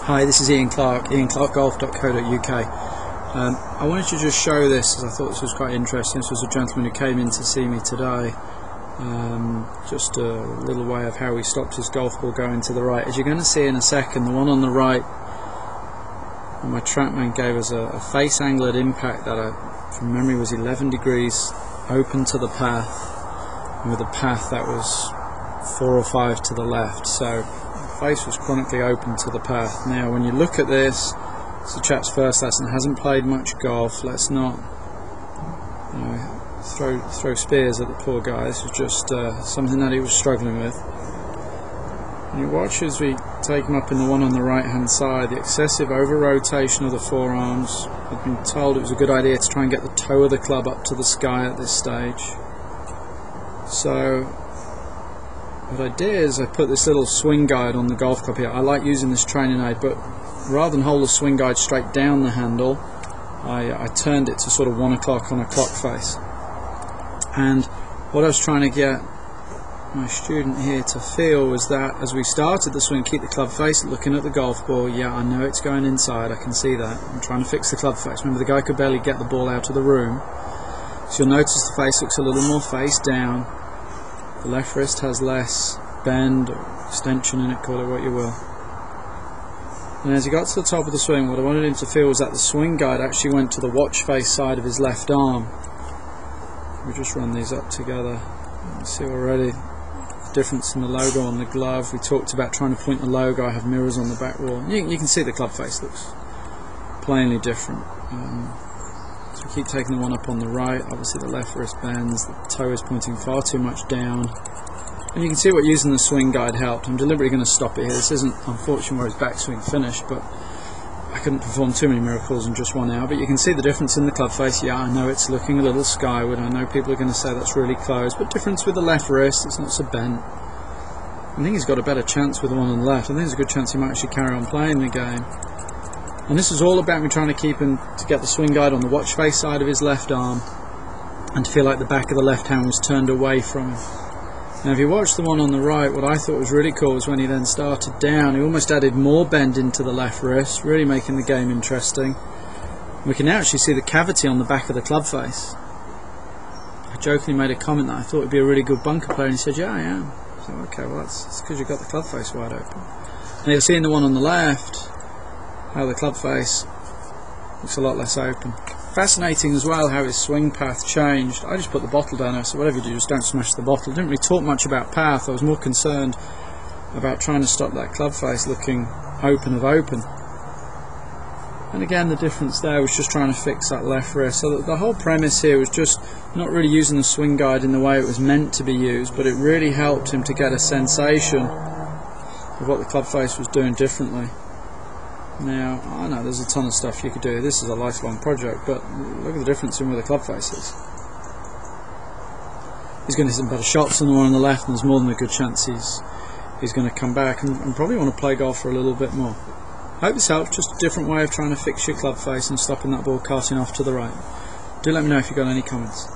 Hi, this is Ian Clark, ianclarkgolf.co.uk. I wanted to just show this as I thought this was quite interesting. This was a gentleman who came in to see me today. Just a little way of how he stopped his golf ball going to the right. As you're going to see in a second, the one on the right, my TrackMan gave us a face angle at impact that from memory was 11 degrees open to the path, and with a path that was 4 or 5 to the left. So face was chronically open to the path. Now when you look at this, it's the chap's first lesson, hasn't played much golf. Let's not throw spears at the poor guy. This was just something that he was struggling with. And you watch as we take him up in the one on the right hand side, the excessive over rotation of the forearms. I've been told it was a good idea to try and get the toe of the club up to the sky at this stage. So what I did is I put this little swing guide on the golf club here. I like using this training aid, but rather than hold the swing guide straight down the handle, I turned it to sort of 1 o'clock on a clock face. And what I was trying to get my student here to feel was that as we started the swing, keep the club face looking at the golf ball. Yeah, I know it's going inside, I can see that. I'm trying to fix the club face. Remember, the guy could barely get the ball out of the room. So you'll notice the face looks a little more face down. The left wrist has less bend or extension in it, call it what you will. And as he got to the top of the swing, what I wanted him to feel was that the swing guide actually went to the watch face side of his left arm. We just run these up together. You can see already the difference in the logo on the glove. We talked about trying to point the logo. I have mirrors on the back wall. You can see the club face looks plainly different. So keep taking the one up on the right. Obviously the left wrist bends, the toe is pointing far too much down. And you can see what using the swing guide helped. I'm deliberately going to stop it here. This isn't unfortunately where his backswing finished, but I couldn't perform too many miracles in just 1 hour. But you can see the difference in the club face. Yeah, I know it's looking a little skyward. I know people are going to say that's really close, but difference with the left wrist, it's not so bent. I think he's got a better chance with the one on the left. I think there's a good chance he might actually carry on playing the game. And this is all about me trying to keep him to get the swing guide on the watch face side of his left arm and to feel like the back of the left hand was turned away from him. Now if you watch the one on the right, what I thought was really cool was when he then started down, he almost added more bend into the left wrist, really making the game interesting. We can now actually see the cavity on the back of the club face. I jokingly made a comment that I thought he'd be a really good bunker player, and he said, yeah, I am. So okay, well that's because you've got the club face wide open. Now you'll see in the one on the left how the club face looks a lot less open. Fascinating as well how his swing path changed. I just put the bottle down there, so whatever you do, just don't smash the bottle. I didn't really talk much about path. I was more concerned about trying to stop that club face looking open of open. And again, the difference there was just trying to fix that left wrist. So the whole premise here was just not really using the swing guide in the way it was meant to be used, but it really helped him to get a sensation of what the club face was doing differently. Now, I know there's a ton of stuff you could do. This is a lifelong project, but look at the difference in where the club face is. He's going to hit some better shots than the one on the left, and there's more than a good chance he's going to come back and probably want to play golf for a little bit more. I hope this helps. Just a different way of trying to fix your club face and stopping that ball carting off to the right. Do let me know if you've got any comments.